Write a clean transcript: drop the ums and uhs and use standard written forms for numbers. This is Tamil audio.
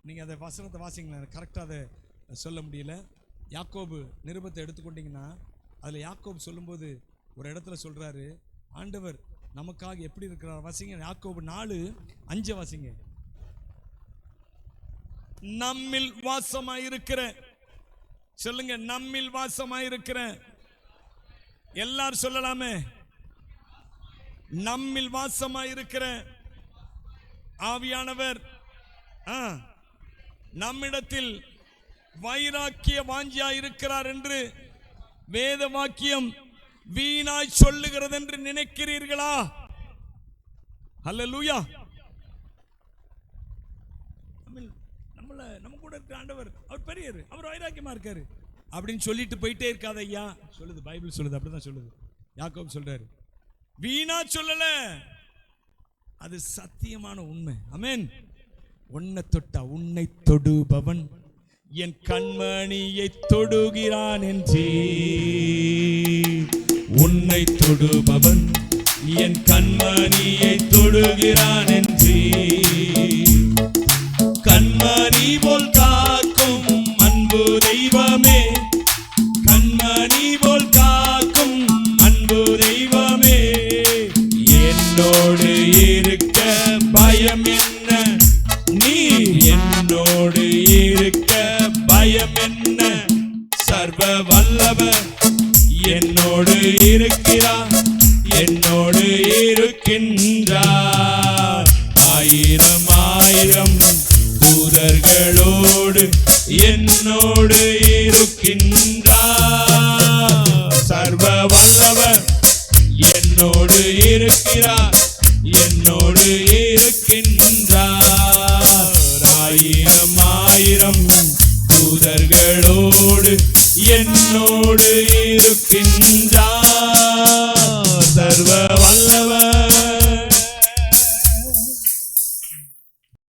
நீங்கள் அதை வசனத்தை வாசிங்களேன், கரெக்டாக அதை சொல்ல முடியல. யாக்கோபு நிருபத்தை எடுத்துக்கொண்டீங்கன்னா அதில் யாக்கோபு சொல்லும்போது ஒரு இடத்துல சொல்கிறாரு, ஆண்டவர் நமக்காக எப்படி இருக்கிறார். வாசிங்க, யாக்கோபு 4:5 வாசிங்க. நம்மில் வாசமாயிருக்கிற, சொல்லுங்க, நம்மில் வாசமாயிருக்கிற, எல்லாரும் சொல்லலாமே, நம்மில் வாசமாயிருக்கிற ஆவியானவர் நம்மிடத்தில் வைராக்கிய வாஞ்சியா இருக்கிறார் என்று வேத வாக்கியம் வீணாய் சொல்லுகிறது என்று நினைக்கிறீர்களா? அல்லேலூயா. நம்ம கூட இருக்கிற ஆண்டவர் அவர் பெரியவர், அவர் வைராக்கியமா இருக்காரு அப்படின்னு சொல்லிட்டு போயிட்டே இருக்காத ஐயா. சொல்லுது, பைபிள் சொல்லுது, அப்படிதான் சொல்லுது. யாக்கோபு சொல்றாரு, வீணா சொல்லல, அது சத்தியமான உண்மை. ஆமென். உன்னை தொட்டா உன்னை தொடுபவன் என் கண்மணியை தொடுகிறான் என்றே. உன்னை தொடுபவன் என் கண்மணியை தொடுகிறான் என்றே. கண்மணி போல் காக்கும் அன்பு தெய்வமே, கண்மணி போல் காக்கும் அன்பு தெய்வமே, என்னோடு இருக்க பயம் என்ன, நீ என்னோடு இருக்க பயம் என்ன, சர்வ வல்லவர் என்னோடு இருக்கிறார், என்னோடு இருக்கின்றார். ஆயிரம் ஆயிரம் தூதர்களோடு என்னோடு இருக்கின்றார். சர்வ வல்லவர் என்னோடு இருக்கிறார், என்னோடு இருக்கின்றார். ஆயிரம் ஆயிரம் தூதர்களோடு என்னோடு இருக்கின்றார். சர்வ